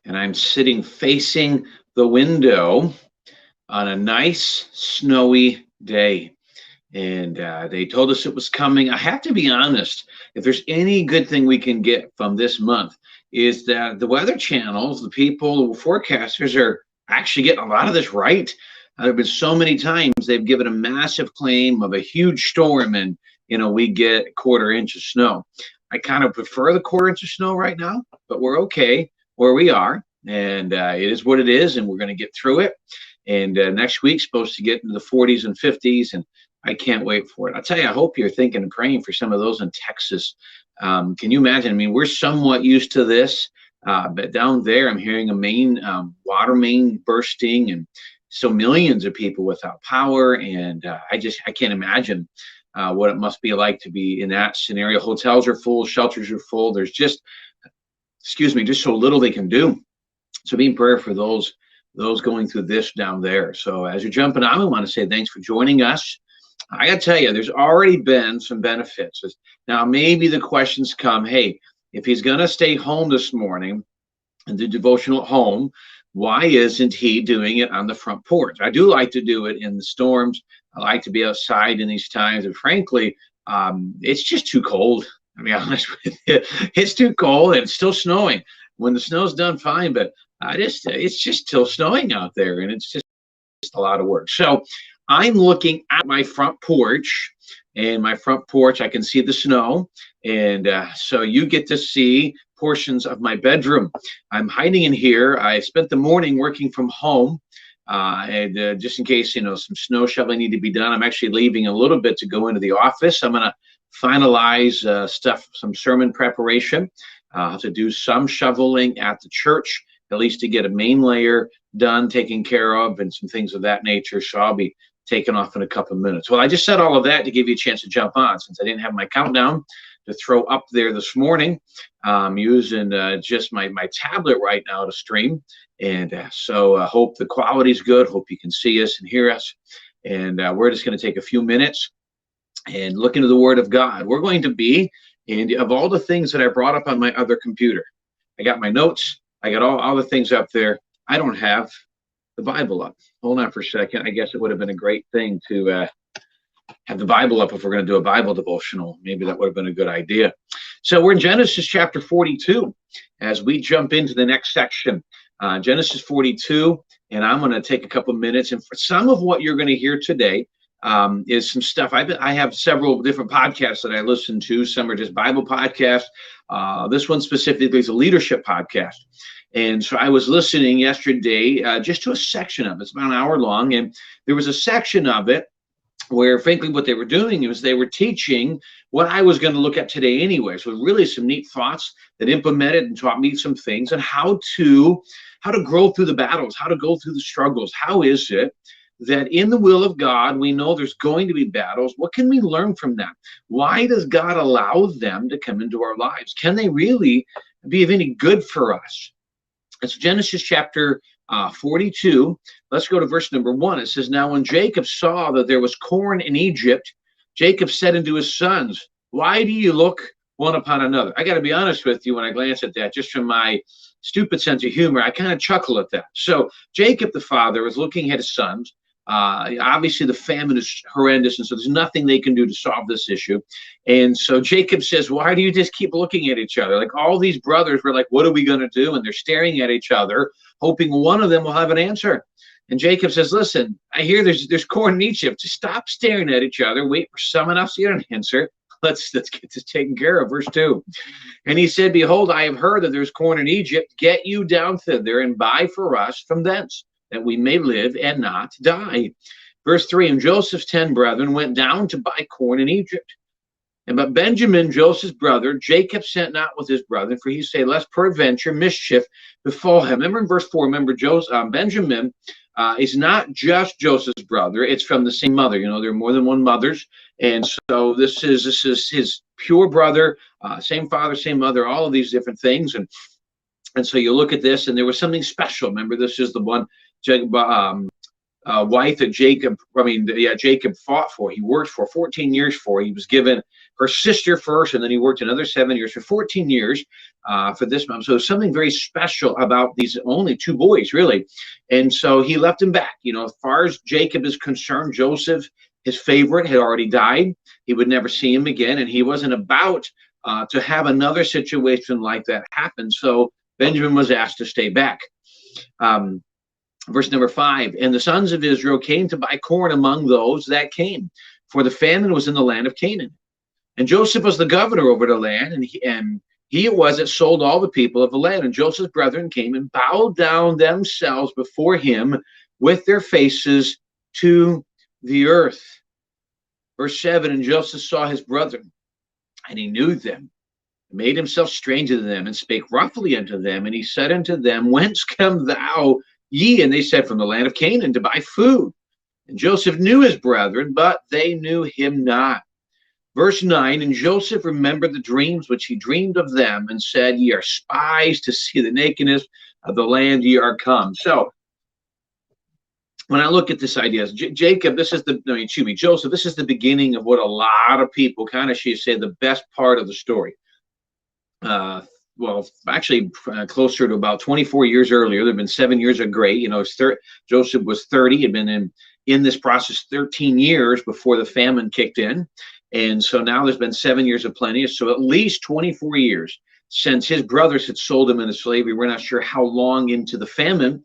and I'm sitting facing the window on a nice snowy day. And they told us it was coming. I have to be honest, if there's any good thing we can get from this month, is that the weather channels, the people, the forecasters are actually getting a lot of this right. There have been so many times they've given a massive claim of a huge storm, and we get a quarter inch of snow. I kind of prefer the quarter inch of snow right now, but we're okay where we are, and it is what it is, and we're going to get through it. And next week's supposed to get into the 40s and 50s, and I can't wait for it. I'll tell you, I hope you're thinking and praying for some of those in Texas. Can you imagine? I mean, we're somewhat used to this, but down there, I'm hearing a water main bursting, and so millions of people without power. And I can't imagine what it must be like to be in that scenario. Hotels are full, shelters are full. There's just so little they can do. So be in prayer for those going through this down there. So as you're jumping on, I want to say thanks for joining us. I got to tell you, there's already been some benefits. Now, maybe the questions come, hey, if he's going to stay home this morning and do devotional at home, why isn't he doing it on the front porch? I do like to do it in the storms. I like to be outside in these times. And frankly, it's just too cold. I'll be honest with you. It's too cold, and it's still snowing. When the snow's done, fine, but it's just still snowing out there, and it's just a lot of work. So I'm looking at my front porch, and my front porch, I can see the snow. And so you get to see portions of my bedroom. I'm hiding in here. I spent the morning working from home. And just in case, some snow shoveling need to be done, I'm actually leaving a little bit to go into the office. I'm going to finalize some sermon preparation, to do some shoveling at the church, at least to get a main layer done, taken care of, and some things of that nature. So I'll be taking off in a couple of minutes. Well, I just said all of that to give you a chance to jump on, since I didn't have my countdown to throw up there this morning. I'm using just my tablet right now to stream. And so I hope the quality's good. Hope you can see us and hear us. And we're just going to take a few minutes and look into the Word of God. We're going to be, and of all the things that I brought up on my other computer, I got my notes, I got all the things up there. I don't have the Bible up. Hold on for a second. I guess it would have been a great thing to have the Bible up if we're going to do a Bible devotional. Maybe that would have been a good idea. So we're in Genesis chapter 42 as we jump into the next section. Genesis 42, and I'm going to take a couple of minutes. And for some of what you're going to hear today is some stuff. I have several different podcasts that I listen to. Some are just Bible podcasts. This one specifically is a leadership podcast. And so I was listening yesterday just to a section of it. It's about an hour long. And there was a section of it where, frankly, what they were doing was they were teaching what I was going to look at today anyway. So really some neat thoughts that implemented and taught me some things on how to grow through the battles, how to go through the struggles. How is it that in the will of God, we know there's going to be battles? What can we learn from that? Why does God allow them to come into our lives? Can they really be of any good for us? It's Genesis chapter 42. Let's go to verse number 1. It says, "Now when Jacob saw that there was corn in Egypt, Jacob said unto his sons, Why do you look one upon another?" I got to be honest with you, when I glance at that, just from my stupid sense of humor, I kind of chuckle at that. So Jacob, the father, is looking at his sons. Obviously, the famine is horrendous, and so there's nothing they can do to solve this issue. And so Jacob says, why do you just keep looking at each other? Like, all these brothers were like, what are we going to do? And they're staring at each other, hoping one of them will have an answer. And Jacob says, listen, I hear there's corn in Egypt. Just stop staring at each other. Wait for someone else to get an answer. Let's get this taken care of. Verse 2. And he said, behold, I have heard that there's corn in Egypt. Get you down thither and buy for us from thence, that we may live and not die. Verse 3, and Joseph's 10 brethren went down to buy corn in Egypt. And but Benjamin, Joseph's brother, Jacob sent not with his brethren, for he said, lest peradventure mischief befall him. Remember in verse 4, remember Benjamin is not just Joseph's brother. It's from the same mother. There are more than one mothers. And so this is his pure brother, same father, same mother, all of these different things. And so you look at this, and there was something special. Remember, this is the one wife that Jacob fought for. He worked for 14 years for. He was given her sister first, and then he worked another 7 years for 14 years for this mom. So something very special about these only two boys, really. And so he left him back. As far as Jacob is concerned, Joseph, his favorite, had already died. He would never see him again, and he wasn't about to have another situation like that happen. So Benjamin was asked to stay back. Verse number 5, and the sons of Israel came to buy corn among those that came, for the famine was in the land of Canaan. And Joseph was the governor over the land, and he it was that sold all the people of the land. And Joseph's brethren came and bowed down themselves before him with their faces to the earth. Verse 7, and Joseph saw his brethren, and he knew them, made himself strange to them, and spake roughly unto them. And he said unto them, whence come thou ye? And they said, from the land of Canaan, to buy food. And Joseph knew his brethren, but they knew him not. Verse 9, and Joseph remembered the dreams which he dreamed of them, and said, ye are spies to see the nakedness of the land ye are come. So when I look at this idea, Joseph, this is the beginning of what a lot of people kind of say the best part of the story. Actually, closer to about 24 years earlier. There have been 7 years of grace. Joseph was 30, had been in this process 13 years before the famine kicked in. And so now there's been 7 years of plenty. So at least 24 years since his brothers had sold him into slavery. We're not sure how long into the famine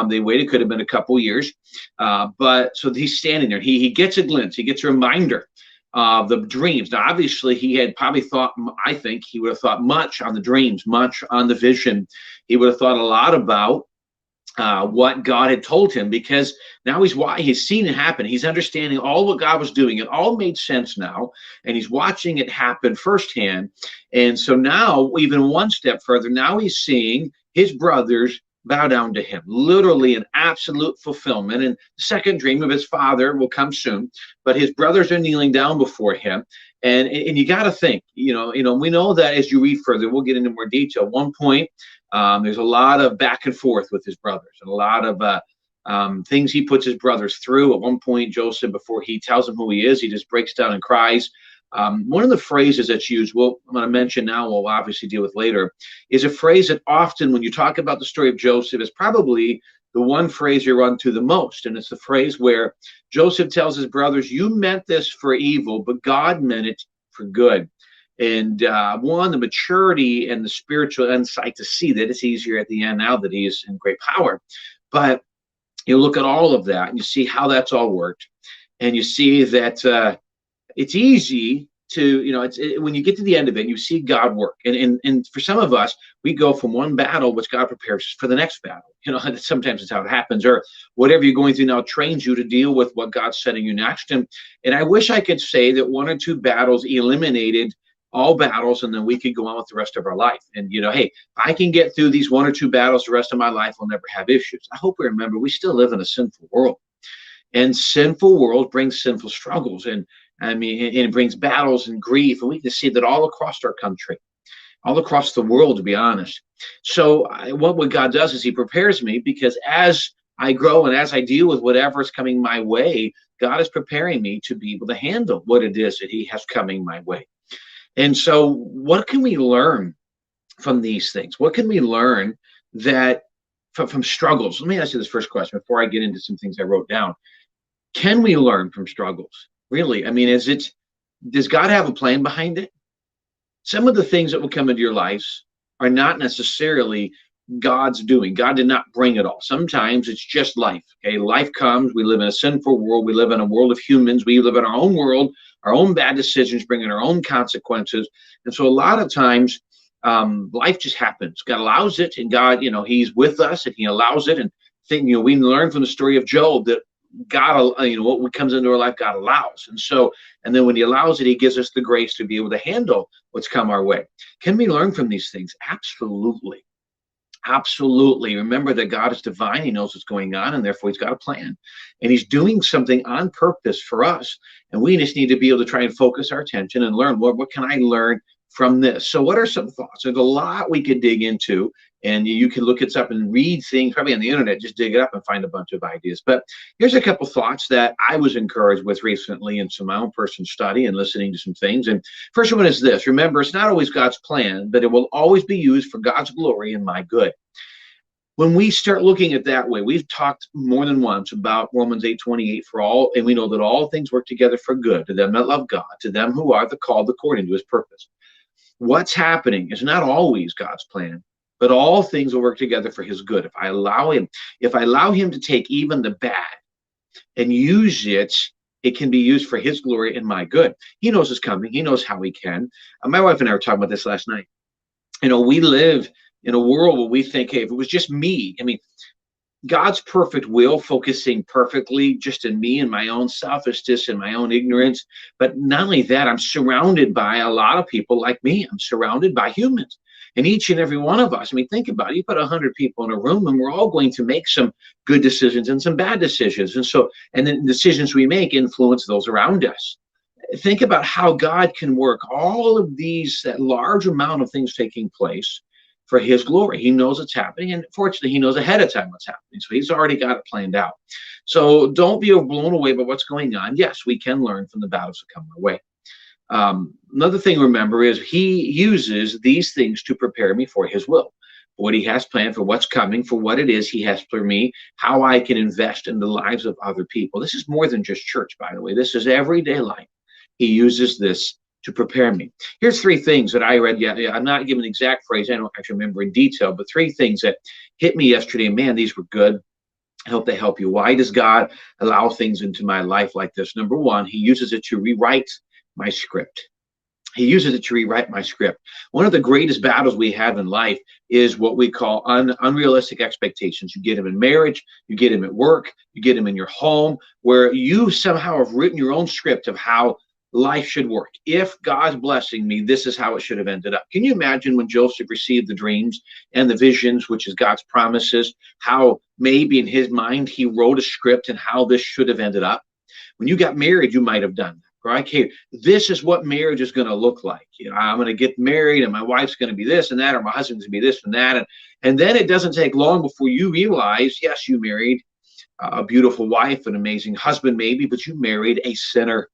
they waited. Could have been a couple years. But so he's standing there. He gets a glimpse. He gets a reminder of the dreams. Now, obviously, he had probably thought, I think he would have thought much on the dreams, much on the vision. He would have thought a lot about what God had told him, because now he's seen it happen. He's understanding all what God was doing. It all made sense now, and he's watching it happen firsthand. And so now, even one step further, now he's seeing his brothers bow down to him, literally an absolute fulfillment. And the second dream of his father will come soon, but his brothers are kneeling down before him. And you got to think, we know that as you read further, we'll get into more detail. At one point, there's a lot of back and forth with his brothers, and a lot of things he puts his brothers through. At one point, Joseph, before he tells them who he is, he just breaks down and cries. One of the phrases that's used, I'm going to mention now, we'll obviously deal with later, is a phrase that often when you talk about the story of Joseph is probably the one phrase you run to the most. And it's the phrase where Joseph tells his brothers, you meant this for evil, but God meant it for good. And the maturity and the spiritual insight to see that it's easier at the end now that he is in great power. But you look at all of that and you see how that's all worked. And you see that it's easy to, when you get to the end of it, you see God work. And for some of us, we go from one battle, which God prepares us for the next battle. Sometimes it's how it happens, or whatever you're going through now trains you to deal with what God's setting you next. And I wish I could say that one or two battles eliminated all battles, and then we could go on with the rest of our life. And, hey, if I can get through these one or two battles, the rest of my life will never have issues. I hope we remember we still live in a sinful world. And sinful world brings sinful struggles. And it brings battles and grief, and we can see that all across our country, all across the world, to be honest. So what God does is he prepares me, because as I grow and as I deal with whatever is coming my way, God is preparing me to be able to handle what it is that he has coming my way. And so what can we learn from these things? What can we learn that from struggles? Let me ask you this first question before I get into some things I wrote down. Can we learn from struggles? Really? Does God have a plan behind it? Some of the things that will come into your lives are not necessarily God's doing. God did not bring it all. Sometimes it's just life. Okay, life comes. We live in a sinful world. We live in a world of humans. We live in our own world. Our own bad decisions bring in our own consequences. And so a lot of times life just happens. God allows it, and God, he's with us, and he allows it. And we learn from the story of Job that God, what comes into our life, God allows. And then when he allows it, he gives us the grace to be able to handle what's come our way. Can we learn from these things? Absolutely. Absolutely. Remember that God is divine. He knows what's going on, and therefore he's got a plan. And he's doing something on purpose for us. And we just need to be able to try and focus our attention and learn, what can I learn from this? So what are some thoughts? There's a lot we could dig into And you can look it up and read things probably on the internet, just dig it up and find a bunch of ideas. But here's a couple thoughts that I was encouraged with recently in some my own personal study and listening to some things. And first one is this: remember, it's not always God's plan, but it will always be used for God's glory and my good. When we start looking at that way, we've talked more than once about Romans 8:28 for all, and we know that all things work together for good to them that love God, to them who are the called according to his purpose. What's happening is not always God's plan, but all things will work together for his good. If I allow him to take even the bad and use it, it can be used for his glory and my good. He knows it's coming. He knows how he can. My wife and I were talking about this last night. We live in a world where we think, hey, if it was just me, God's perfect will focusing perfectly just in me and my own selfishness and my own ignorance. But not only that, I'm surrounded by a lot of people like me. I'm surrounded by humans. And each and every one of us, think about it. You put 100 people in a room and we're all going to make some good decisions and some bad decisions. And then decisions we make influence those around us. Think about how God can work all of these, that large amount of things taking place for his glory. He knows it's happening, and fortunately he knows ahead of time what's happening, so he's already got it planned out. So don't be blown away by what's going on. Yes, we can learn from the battles that come our way. Another thing to remember is he uses these things to prepare me for his will, what he has planned, for what's coming, for what it is he has for me, how I can invest in the lives of other people. This is more than just church, by the way. This is everyday life. He uses this to prepare me. Here's three things that I read. Yeah, I'm not giving an exact phrase. I don't actually remember in detail, but three things that hit me yesterday. Man, these were good. I hope they help you. Why does God allow things into my life like this? Number one, he uses it to rewrite my script. He uses it to rewrite my script. One of the greatest battles we have in life is what we call unrealistic expectations. You get them in marriage, you get them at work, you get them in your home, where you somehow have written your own script of how life should work. If God's blessing me, this is how it should have ended up. Can you imagine when Joseph received the dreams and the visions, which is God's promises, how maybe in his mind he wrote a script and how this should have ended up? When you got married, you might have done that, right? Okay, this is what marriage is going to look like. I'm going to get married and my wife's going to be this and that, or my husband's going to be this and that. And then it doesn't take long before you realize, yes, you married a beautiful wife, an amazing husband maybe, but you married a sinner.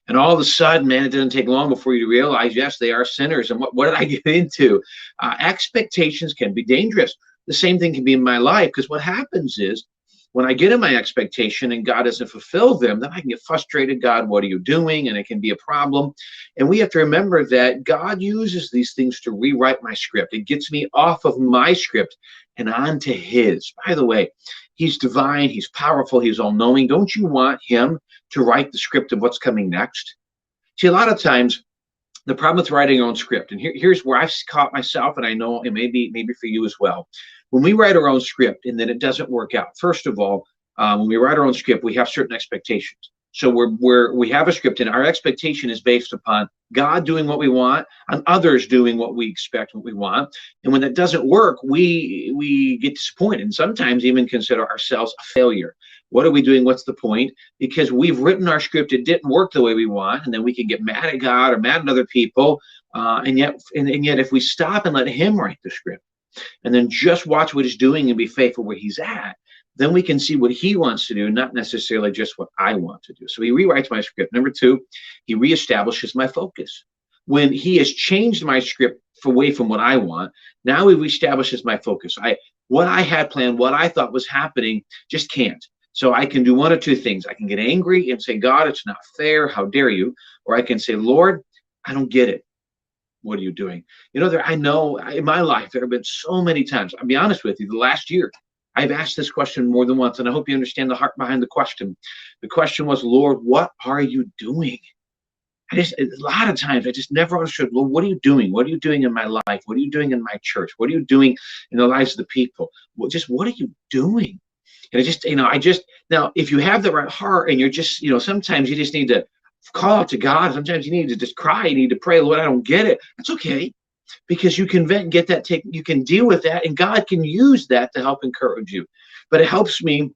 And all of a sudden, man, it doesn't take long before you realize, yes, they are sinners. And what did I get into? Expectations can be dangerous. The same thing can be in my life, because what happens is when I get in my expectation and God doesn't fulfill them, then I can get frustrated. God, what are you doing? And it can be a problem. And we have to remember that God uses these things to rewrite my script. It gets me off of my script and onto his. By the way, he's divine, he's powerful, he's all-knowing. Don't you want him to write the script of what's coming next? See, a lot of times, the problem with writing your own script, and here's where I've caught myself, and I know it maybe for you as well. When we write our own script and then it doesn't work out, first of all, when we write our own script, we have certain expectations. So we have a script, and our expectation is based upon God doing what we want and others doing what we expect, what we want. And when that doesn't work, we get disappointed and sometimes even consider ourselves a failure. What are we doing? What's the point? Because we've written our script, it didn't work the way we want, and then we can get mad at God or mad at other people. And yet, if we stop and let him write the script, and then just watch what he's doing and be faithful where he's at, then we can see what he wants to do, not necessarily just what I want to do. So he rewrites my script. Number two, he reestablishes my focus. When he has changed my script away from what I want, now he reestablishes my focus. What I had planned, what I thought was happening, just can't. So I can do one of two things. I can get angry and say, God, it's not fair. How dare you? Or I can say, Lord, I don't get it. What are you doing? I know in my life, there have been so many times, I'll be honest with you, the last year, I've asked this question more than once, and I hope you understand the heart behind the question. The question was, Lord, what are you doing? A lot of times I just never understood, Lord, what are you doing? What are you doing in my life? What are you doing in my church? What are you doing in the lives of the people? What are you doing? And now, if you have the right heart and you're just, sometimes you just need to call out to God. Sometimes you need to just cry. You need to pray, Lord, I don't get it. That's okay. Because you can vent, get that, you can deal with that, and God can use that to help encourage you. But it helps me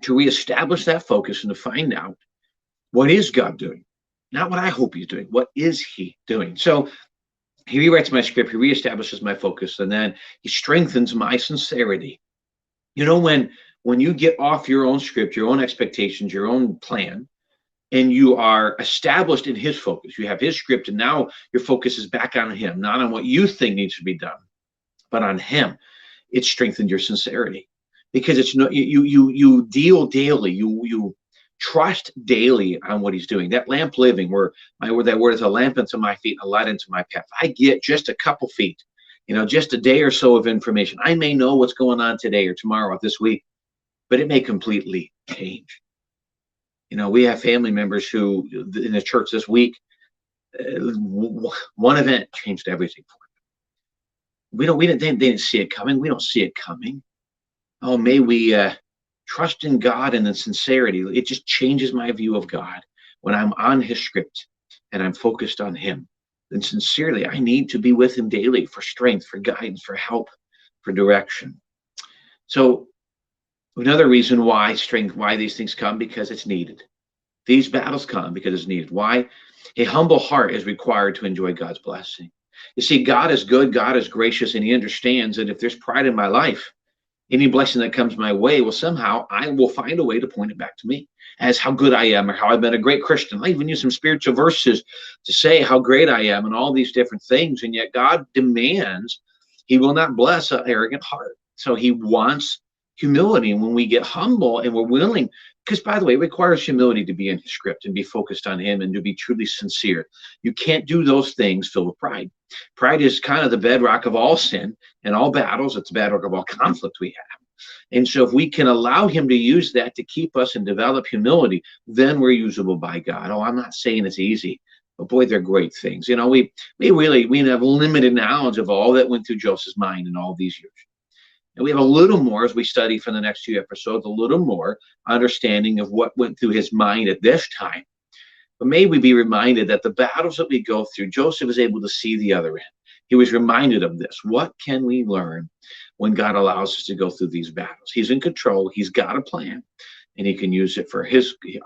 to reestablish that focus and to find out, what is God doing? Not what I hope he's doing. What is he doing? So He rewrites my script, he reestablishes my focus, and then he strengthens my sincerity. You know, when you get off your own script, your own expectations, your own plan, and you are established in his focus, you have his script, and now your focus is back on him, not on what you think needs to be done, but on him. It strengthened your sincerity because it's no you deal daily, you trust daily on what he's doing. That lamp living, where my word, that word is a lamp unto my feet, a light unto my path. I get just a couple feet, just a day or so of information. I may know what's going on today or tomorrow or this week, but it may completely change. We have family members who in the church this week, one event changed everything for them. They didn't see it coming. We don't see it coming. Oh, may we trust in God and in sincerity. It just changes my view of God when I'm on his script and I'm focused on him. And sincerely, I need to be with him daily for strength, for guidance, for help, for direction. So another reason why these things come, because it's needed. These battles come because it's needed. Why? A humble heart is required to enjoy God's blessing. You see, God is good, God is gracious, and he understands that if there's pride in my life, any blessing that comes my way, well, somehow I will find a way to point it back to me as how good I am or how I've been a great Christian. I even use some spiritual verses to say how great I am and all these different things. And yet God demands, he will not bless an arrogant heart. So he wants humility. And when we get humble and we're willing, because by the way, it requires humility to be in his script and be focused on him and to be truly sincere. You can't do those things filled with pride. Pride is kind of the bedrock of all sin and all battles. It's the bedrock of all conflict we have. And so if we can allow him to use that to keep us and develop humility, then we're usable by God. Oh, I'm not saying it's easy, but boy, they're great things. We have limited knowledge of all that went through Joseph's mind in all these years. And we have a little more, as we study for the next few episodes, a little more understanding of what went through his mind at this time. But may we be reminded that the battles that we go through, Joseph was able to see the other end. He was reminded of this. What can we learn when God allows us to go through these battles? He's in control. He's got a plan, and he can use it for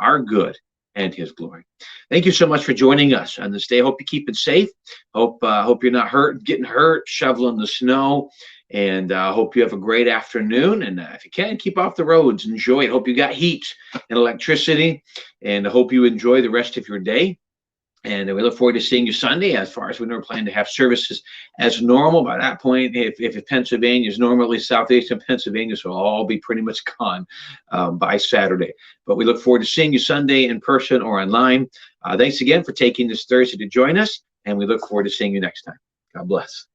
our good and his glory. Thank you so much for joining us on this day. Hope you keep it safe. Hope you're not getting hurt, shoveling the snow. And hope you have a great afternoon. And if you can, keep off the roads. Enjoy it. Hope you got heat and electricity. And I hope you enjoy the rest of your day. And we look forward to seeing you Sunday. As far as we know, we're planning to have services as normal. By that point, if Pennsylvania is normally southeastern Pennsylvania, so we'll all be pretty much gone by Saturday. But we look forward to seeing you Sunday in person or online. Thanks again for taking this Thursday to join us. And we look forward to seeing you next time. God bless.